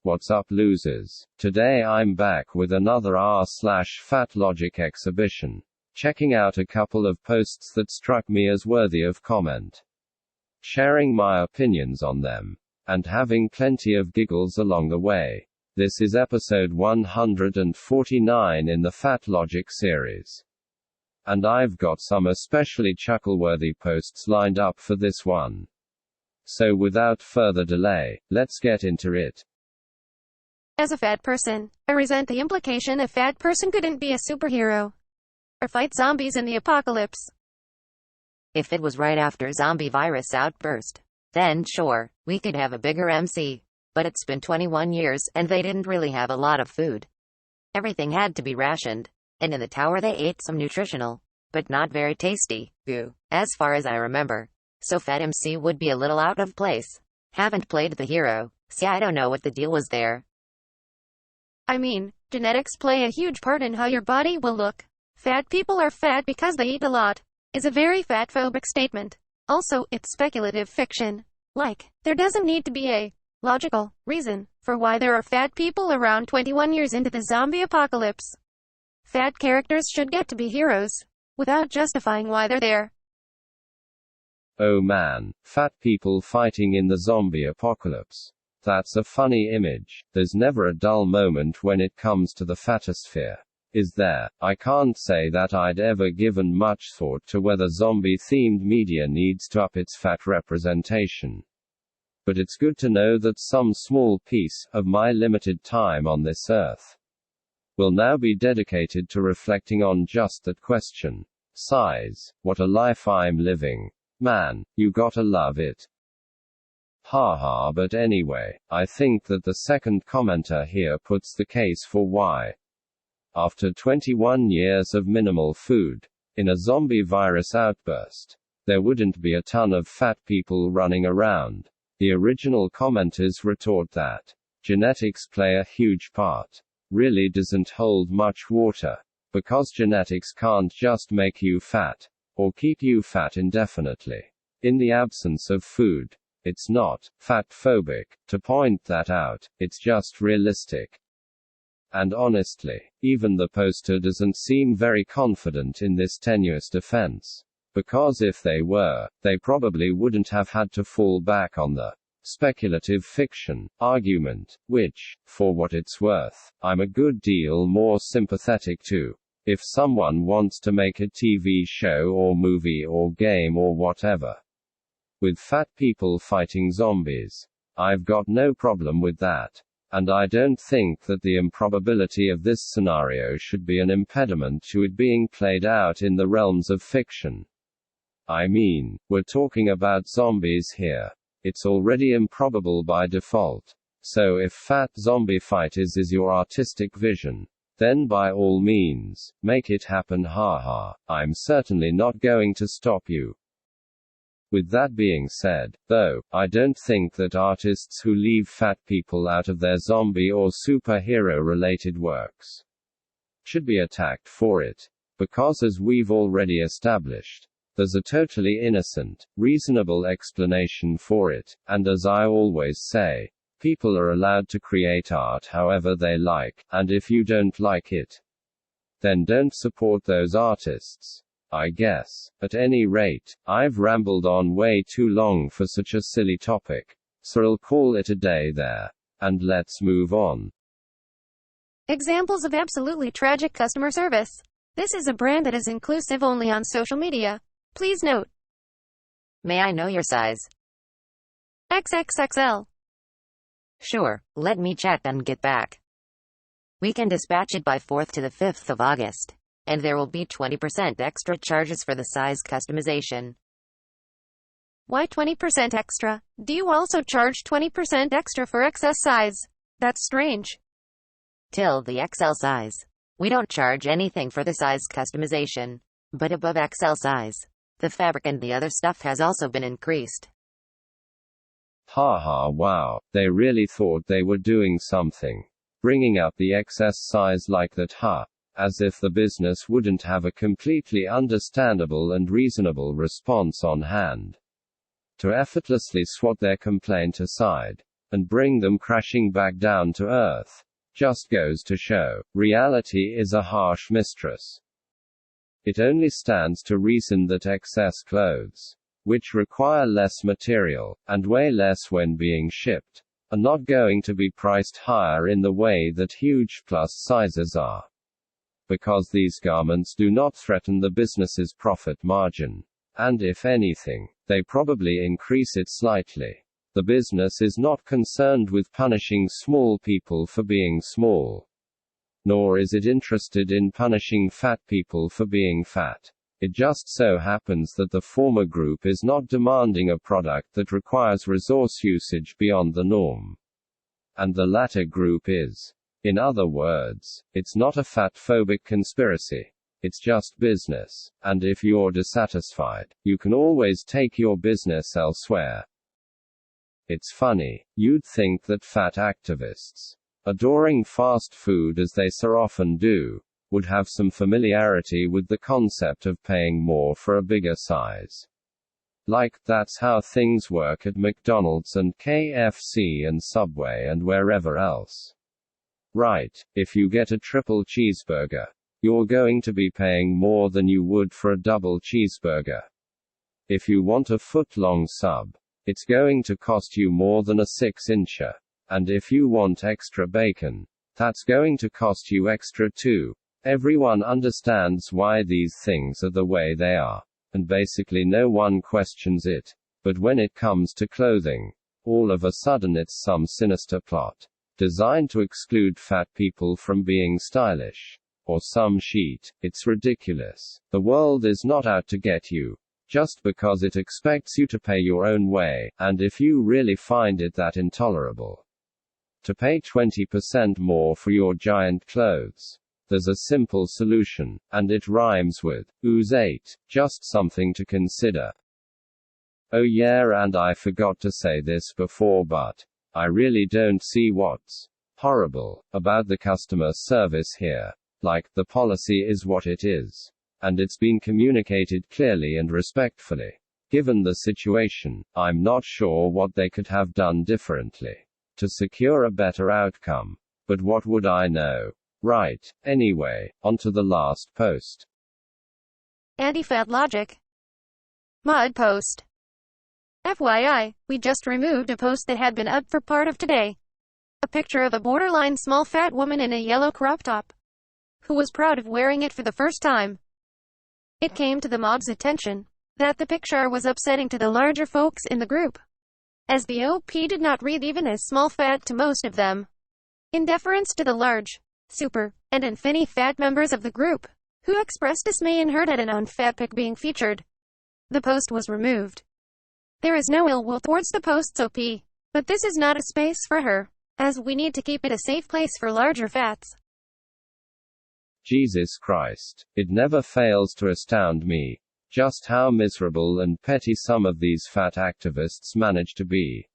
What's up, losers? Today I'm back with another r/fatlogic exhibition. Checking out a couple of posts that struck me as worthy of comment. Sharing my opinions on them. And having plenty of giggles along the way. This is episode 149 in the fatlogic series. And I've got some especially chuckle-worthy posts lined up for this one. So without further delay, let's get into it. As a fat person, I resent the implication a fat person couldn't be a superhero. Or fight zombies in the apocalypse. If it was right after zombie virus outburst, then sure, we could have a bigger MC. But it's been 21 years and they didn't really have a lot of food. Everything had to be rationed. And in the tower they ate some nutritional, but not very tasty, goo, as far as I remember. So Fat MC would be a little out of place. Haven't played the hero, see I don't know what the deal was there. I mean, genetics play a huge part in how your body will look. Fat people are fat because they eat a lot, is a very fatphobic statement. Also, it's speculative fiction. Like, there doesn't need to be a logical reason for why there are fat people around 21 years into the zombie apocalypse. Fat characters should get to be heroes, without justifying why they're there. Oh man, fat people fighting in the zombie apocalypse. That's a funny image. There's never a dull moment when it comes to the fatosphere. Is there? I can't say that I'd ever given much thought to whether zombie-themed media needs to up its fat representation. But it's good to know that some small piece of my limited time on this earth will now be dedicated to reflecting on just that question. Size. What a life I'm living. Man, you gotta love it. Haha, but anyway, I think that the second commenter here puts the case for why. After 21 years of minimal food, in a zombie virus outburst, there wouldn't be a ton of fat people running around. The original commenters retort that genetics play a huge part. Really doesn't hold much water. Because genetics can't just make you fat, or keep you fat indefinitely. In the absence of food. It's not fat-phobic to point that out, it's just realistic. And honestly, even the poster doesn't seem very confident in this tenuous defense. Because if they were, they probably wouldn't have had to fall back on the speculative fiction argument, which, for what it's worth, I'm a good deal more sympathetic to. If someone wants to make a TV show or movie or game or whatever with fat people fighting zombies, I've got no problem with that. And I don't think that the improbability of this scenario should be an impediment to it being played out in the realms of fiction. I mean, we're talking about zombies here. It's already improbable by default. So if fat zombie fighters is your artistic vision, then by all means, make it happen, haha. I'm certainly not going to stop you. With that being said, though, I don't think that artists who leave fat people out of their zombie or superhero-related works should be attacked for it. Because as we've already established, there's a totally innocent, reasonable explanation for it, and as I always say, people are allowed to create art however they like, and if you don't like it, then don't support those artists. I guess. At any rate, I've rambled on way too long for such a silly topic. So I'll call it a day there. And let's move on. Examples of absolutely tragic customer service. This is a brand that is inclusive only on social media. Please note. May I know your size? XXXL. Sure, let me check and get back. We can dispatch it by 4th to the 5th of August. And there will be 20% extra charges for the size customization. Why 20% extra? Do you also charge 20% extra for XS size? That's strange. Till the XL size. We don't charge anything for the size customization. But above XL size, the fabric and the other stuff has also been increased. Haha, wow, they really thought they were doing something. Bringing up the XS size like that, huh? As if the business wouldn't have a completely understandable and reasonable response on hand. To effortlessly swat their complaint aside, and bring them crashing back down to earth. Just goes to show, reality is a harsh mistress. It only stands to reason that excess clothes, which require less material, and weigh less when being shipped, are not going to be priced higher in the way that huge plus sizes are. Because these garments do not threaten the business's profit margin. And if anything, they probably increase it slightly. The business is not concerned with punishing small people for being small. Nor is it interested in punishing fat people for being fat. It just so happens that the former group is not demanding a product that requires resource usage beyond the norm. And the latter group is. In other words, it's not a fat-phobic conspiracy. It's just business. And if you're dissatisfied, you can always take your business elsewhere. It's funny, you'd think that fat activists, adoring fast food as they so often do, would have some familiarity with the concept of paying more for a bigger size. Like, that's how things work at McDonald's and KFC and Subway and wherever else. Right, if you get a triple cheeseburger, you're going to be paying more than you would for a double cheeseburger. If you want a foot-long sub, it's going to cost you more than a 6-incher. And if you want extra bacon, that's going to cost you extra too. Everyone understands why these things are the way they are. And basically no one questions it. But when it comes to clothing, all of a sudden it's some sinister plot, designed to exclude fat people from being stylish. Or some shit. It's ridiculous. The world is not out to get you. Just because it expects you to pay your own way, and if you really find it that intolerable to pay 20% more for your giant clothes, there's a simple solution, and it rhymes with ooze 8, just something to consider. Oh yeah, and I forgot to say this before, but I really don't see what's horrible about the customer service here. Like, the policy is what it is. And it's been communicated clearly and respectfully. Given the situation, I'm not sure what they could have done differently to secure a better outcome. But what would I know? Right. Anyway, onto the last post. Anti-fatlogic. Mud post. FYI, we just removed a post that had been up for part of today. A picture of a borderline small fat woman in a yellow crop top, who was proud of wearing it for the first time. It came to the mob's attention that the picture was upsetting to the larger folks in the group, as the OP did not read even as small fat to most of them. In deference to the large, super, and infini fat members of the group, who expressed dismay and hurt at an unfat pic being featured, the post was removed. There is no ill will towards the post's OP, but this is not a space for her, as we need to keep it a safe place for larger fats. Jesus Christ. It never fails to astound me just how miserable and petty some of these fat activists manage to be.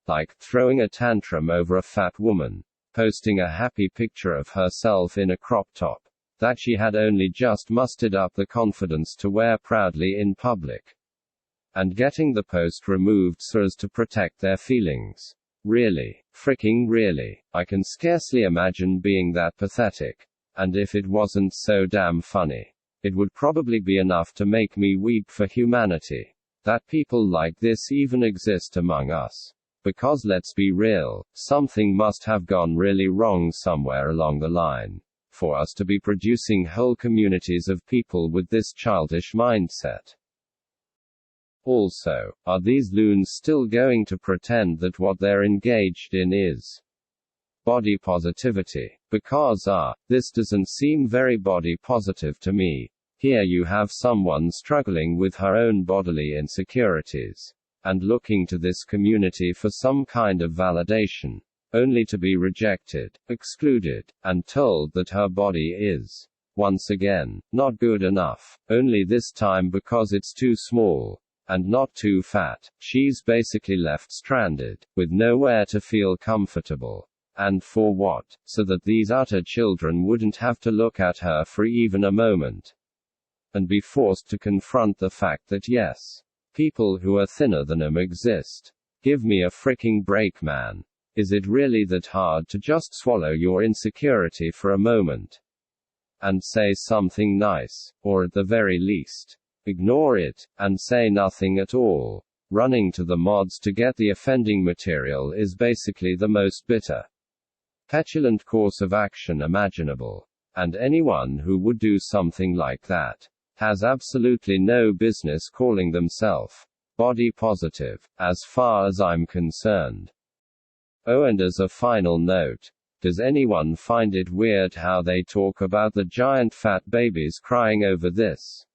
Like, throwing a tantrum over a fat woman, posting a happy picture of herself in a crop top that she had only just mustered up the confidence to wear proudly in public, and getting the post removed so as to protect their feelings. Really? Fricking really? I can scarcely imagine being that pathetic. And if it wasn't so damn funny, it would probably be enough to make me weep for humanity. That people like this even exist among us. Because let's be real, something must have gone really wrong somewhere along the line, for us to be producing whole communities of people with this childish mindset. Also, are these loons still going to pretend that what they're engaged in is body positivity? Because this doesn't seem very body positive to me. Here you have someone struggling with her own bodily insecurities, and looking to this community for some kind of validation, only to be rejected, excluded, and told that her body is, once again, not good enough, only this time because it's too small, and not too fat. She's basically left stranded, with nowhere to feel comfortable. And for what? So that these utter children wouldn't have to look at her for even a moment, and be forced to confront the fact that yes, people who are thinner than them exist. Give me a fricking break, man. Is it really that hard to just swallow your insecurity for a moment? And say something nice, or at the very least, ignore it, and say nothing at all. Running to the mods to get the offending material is basically the most bitter, petulant course of action imaginable. And anyone who would do something like that has absolutely no business calling themselves body positive, as far as I'm concerned. Oh, and as a final note, does anyone find it weird how they talk about the giant fat babies crying over this?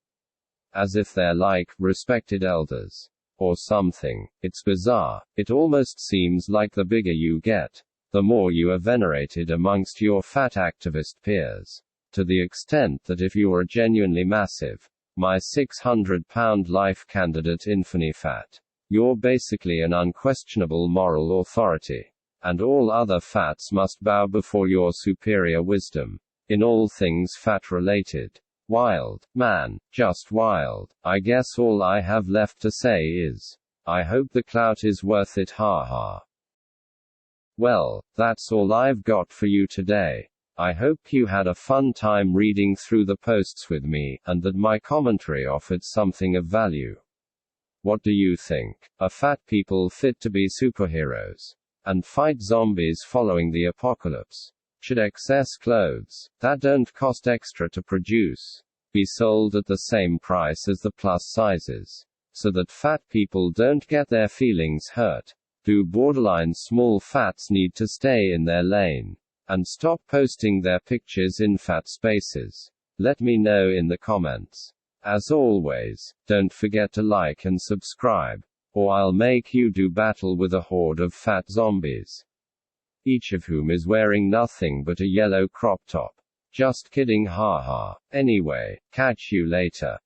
As if they're like respected elders or something. It's bizarre. It almost seems like the bigger you get, the more you are venerated amongst your fat activist peers. To the extent that if you are genuinely massive, my 600-pound life candidate InfiniFat, you're basically an unquestionable moral authority. And all other fats must bow before your superior wisdom. In all things fat-related. Wild, man, just wild. I guess all I have left to say is, I hope the clout is worth it, haha. Well, that's all I've got for you today. I hope you had a fun time reading through the posts with me, and that my commentary offered something of value. What do you think? Are fat people fit to be superheroes and fight zombies following the apocalypse? Should excess clothes that don't cost extra to produce be sold at the same price as the plus sizes, so that fat people don't get their feelings hurt? Do borderline small fats need to stay in their lane and stop posting their pictures in fat spaces? Let me know in the comments. As always, don't forget to like and subscribe, or I'll make you do battle with a horde of fat zombies, each of whom is wearing nothing but a yellow crop top. Just kidding, haha. Anyway, catch you later.